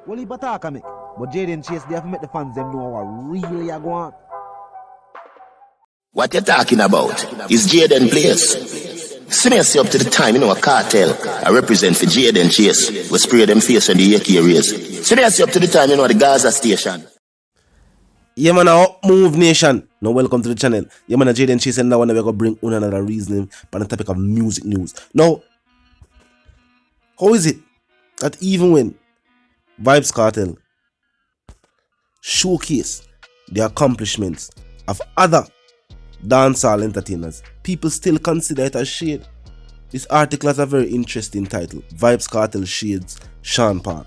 Well, he attack me. But Jaden Chase, they have to make the fans them know what really are going on. What you talking about is Jaden Place. See me up to the time, a cartel. I represent for Jaden Chase. We spray them face on the AK race. See me up to the time, the Gaza station. Yeah, man, up move nation. Now, welcome to the channel. Yeah, man, Jaden Chase, and now we're going to bring on another reasoning on the topic of music news. Now, how is it that even when Vybz Kartel showcase the accomplishments of other dancehall entertainers, people still consider it as shade? This article has a very interesting title: Vybz Kartel shades Sean Paul.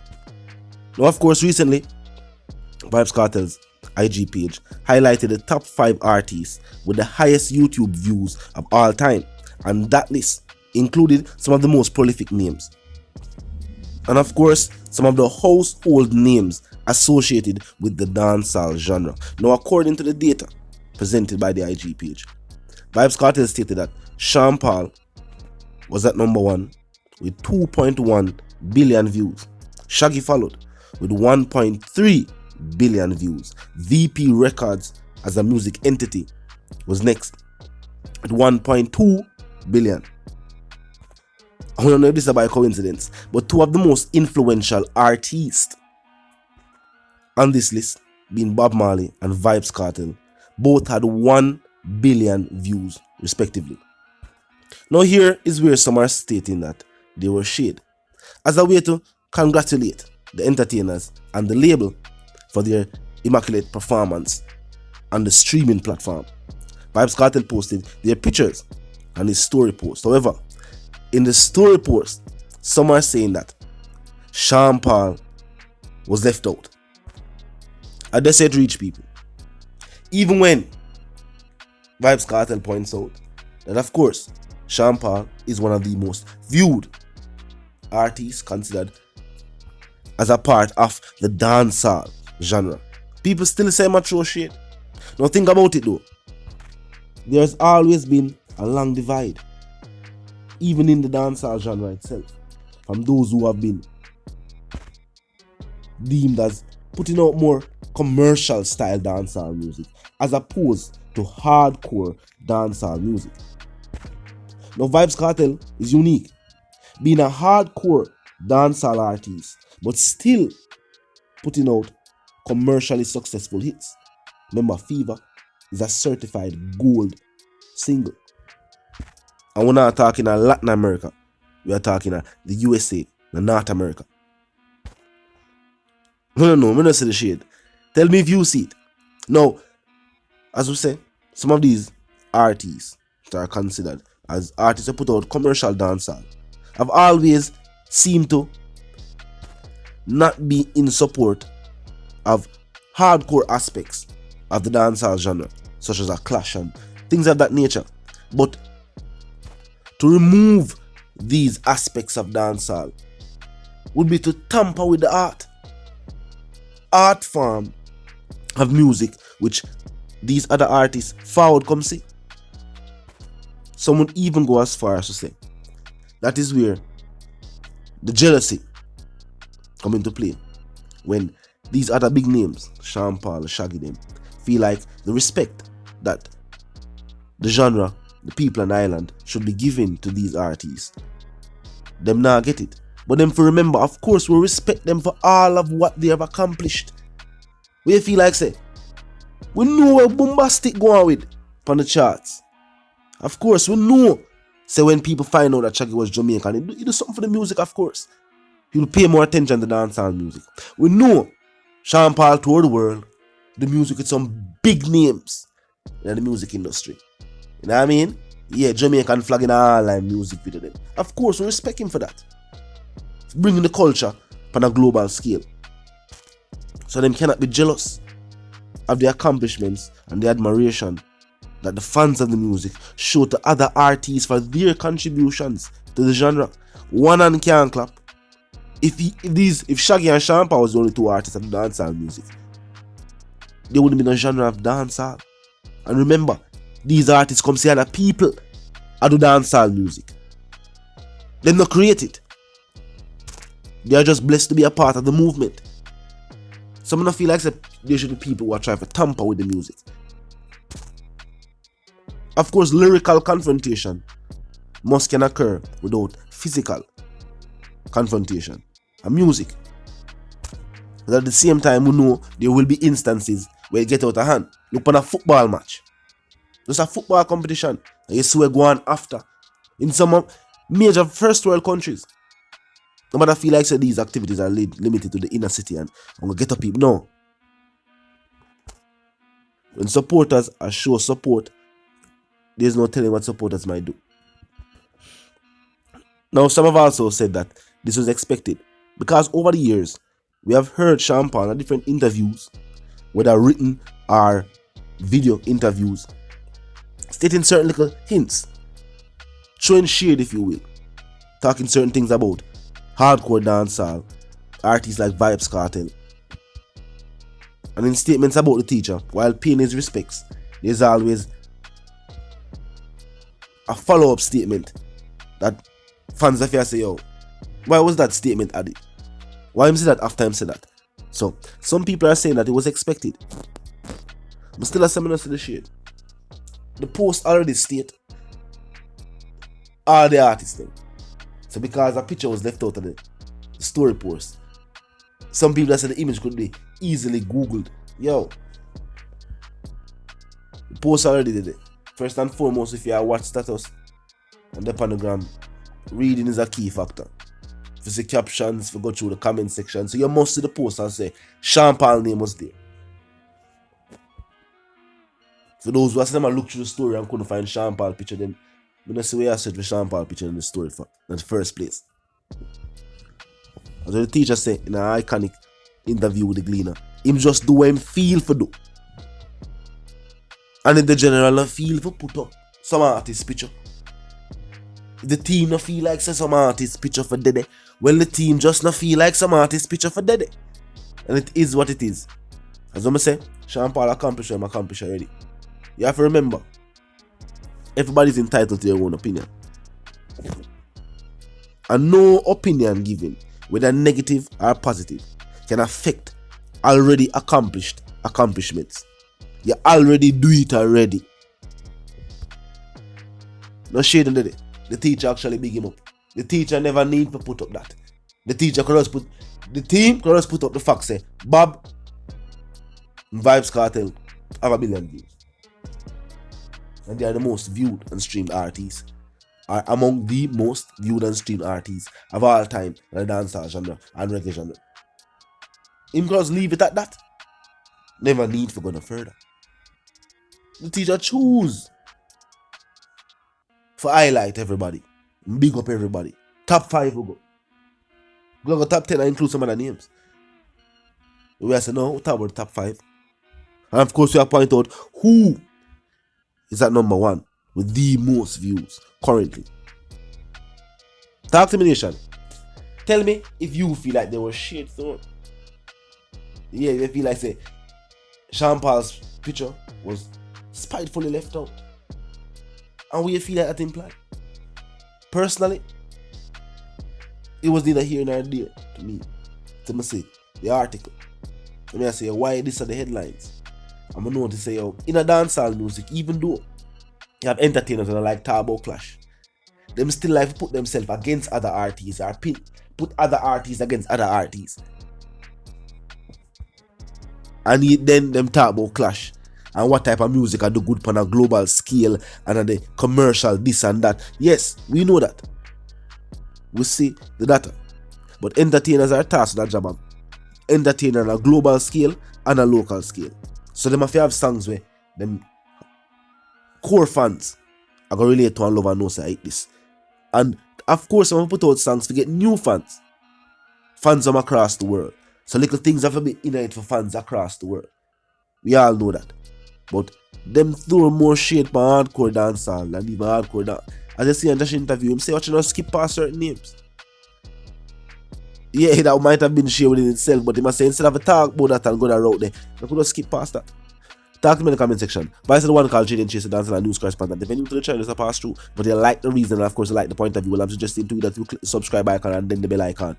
Now, of course, recently, Vybz Kartel's IG page highlighted the top 5 artists with the highest YouTube views of all time, and that list included some of the most prolific names, and of course, some of the household names associated with the dancehall genre. Now, according to the data presented by the IG page, Vybz Kartel stated that Sean Paul was at number 1 with 2.1 billion views. Shaggy followed with 1.3 billion views. VP Records as a music entity was next at 1.2 billion. I don't know if this is by coincidence, but 2 of the most influential artists on this list, being Bob Marley and Vybz Kartel, both had 1 billion views respectively. Now, here is where some are stating that they were shade, as a way to congratulate the entertainers and the label for their immaculate performance on the streaming platform. Vybz Kartel posted their pictures on his story post. However, in the story post, some are saying that Sean Paul was left out. I just said reach people. Even when Vybz Kartel points out that, of course, Sean Paul is one of the most viewed artists considered as a part of the dancehall genre, people still say mature shit. Now think about it though. There's always been a long divide, even in the dancehall genre itself, from those who have been deemed as putting out more commercial style dancehall music as opposed to hardcore dancehall music. Now, Vybz Kartel is unique, being a hardcore dancehall artist, but still putting out commercially successful hits. Remember, Fever is a certified gold single. And we're not talking about Latin America, we are talking about the USA, the North America. No, I'm not see the shade. Tell me if you see it. Now, as we say, some of these artists that are considered as artists that put out commercial dancehall have always seemed to not be in support of hardcore aspects of the dancehall genre, such as a clash and things of that nature. But to remove these aspects of dancehall would be to tamper with the art form of music which these other artists forward come see. Some would even go as far as to say that is where the jealousy come into play, when these other big names, Sean Paul, Shaggy them, feel like the respect that the genre, the people and island should be given to these artists, them not get it. But them for remember, of course, we respect them for all of what they have accomplished. We feel like say, we know what bombastic go on with on the charts. Of course, we know. Say when people find out that Shaggy was Jamaican, he do something for the music, of course. He'll pay more attention to dancehall music. We know Sean Paul toured the world, the music with some big names in the music industry. You know what I mean? Yeah, Jamaican flag in all line music video them. Of course, we respect him for that. Bringing the culture on a global scale. So them cannot be jealous of the accomplishments and the admiration that the fans of the music show to other artists for their contributions to the genre. One hand can't clap. If Shaggy and Sean Paul was the only 2 artists of dancehall music, there wouldn't be no genre of dancehall. And remember, these artists come see other people I do dancehall music. They not create it. They are just blessed to be a part of the movement. Some of them feel like there should be people who are trying to tamper with the music. Of course, lyrical confrontation must can occur without physical confrontation and music. But at the same time, we know there will be instances where it get out of hand. Look on a football match. Just a football competition. And you see where go on after. In some major first world countries. Nobody feel like these activities are limited to the inner city and I'm gonna get up people. No. When supporters are show support, there's no telling what supporters might do. Now, some have also said that this was expected because over the years, we have heard Sean Paul in different interviews, whether written or video interviews, stating certain little hints, showing shade, if you will, talking certain things about hardcore dancehall, artists like Vybz Kartel. And in statements about the teacher, while paying his respects, there's always a follow-up statement that fans of here say, yo, why was that statement added? Why him say that after him say that? So, some people are saying that it was expected. But still, as someone to the shade. The post already state all the artists then. So because a picture was left out of the story post, some people that said the image could be easily googled. Yo, the post already did it. First and foremost, if you are watch status on the panogram, reading is a key factor. If you see captions, if you go through the comment section, so you must see the post and say Sean Paul name was there. For those who are saying look through the story and couldn't find Sean Paul picture, then I don't see where I search for Sean Paul picture in the story for in the first place. As the teacher said in an iconic interview with the Gleaner, him just do what him feel for do. And in the general not feel for put up some artist picture. If the team not feel like say some artist picture for Dede, well the team just not feel like some artist picture for Dede. And it is what it is. As I say, Sean Paul accomplished what him accomplished already. You have to remember, everybody's entitled to their own opinion. And no opinion given, whether negative or positive, can affect already accomplished accomplishments. You already do it already. No shade on it. The teacher actually big him up. The teacher never need to put up that. The teacher could just put, the team could just put up the fact say, Bob, Vybz Kartel have 1 million views. And they are the most viewed and streamed artists, are among the most viewed and streamed artists of all time in the dancehall genre and reggae genre. Him just leave it at that. Never need for going further. The teacher choose for highlight everybody, big up everybody. Top 5 will go. Go top 10 and include some other names. We say no, we talk about the top 5. And of course we have point out who is at number 1 with the most views currently. Talk to me, nation. Tell me if you feel like they were shit thrown. Yeah, you feel like say Sean Paul's picture was spitefully left out. And what you feel like that implied? Personally, it was neither here nor there to me. To me say the article. Let me say why these are the headlines. I'm gonna know to say in a dancehall music, even though you have entertainers that are like Turbo Clash, them still like to put themselves against other artists or put other artists against other artists. And then them Turbo Clash and what type of music are do good on a global scale and on the commercial this and that. Yes, we know that. We see the data. But entertainers are tasked with that job of entertaining on a global scale and a local scale. So they must have songs where them core fans are going to relate to and love and know say like this. And of course, I'm going to put out songs to get new fans. Fans from across the world. So little things have to be in it for fans across the world. We all know that. But them throw more shade for hardcore dancehall and even hardcore dance. As I see in Josh interview, him say, what you know, skip past certain names. Yeah, that might have been shared within itself, but he must say instead of a talk about that and go that route there, you could just skip past that. Talk to me in the comment section. Vice the one called Jaden Chase, the dancehall and news correspondent. If you're new to the channel, just a pass through. But you like the reason and of course you like the point of view, well, I'm suggesting to you that you click the subscribe icon and then the bell icon.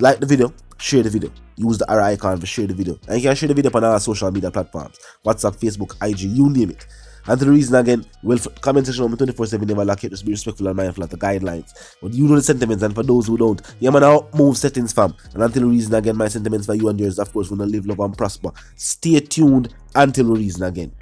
Like the video share the video. Use the arrow icon to share the video. And you can share the video on our social media platforms. WhatsApp, Facebook, IG, you name it. And the reason again, well, comment section on 24/7 never lock it. Just be respectful and mindful of the guidelines. But you know the sentiments, and for those who don't, yeah man, I'll move settings fam. And until the reason again, my sentiments for you and yours, of course, wanna live, love and prosper. Stay tuned until the reason again.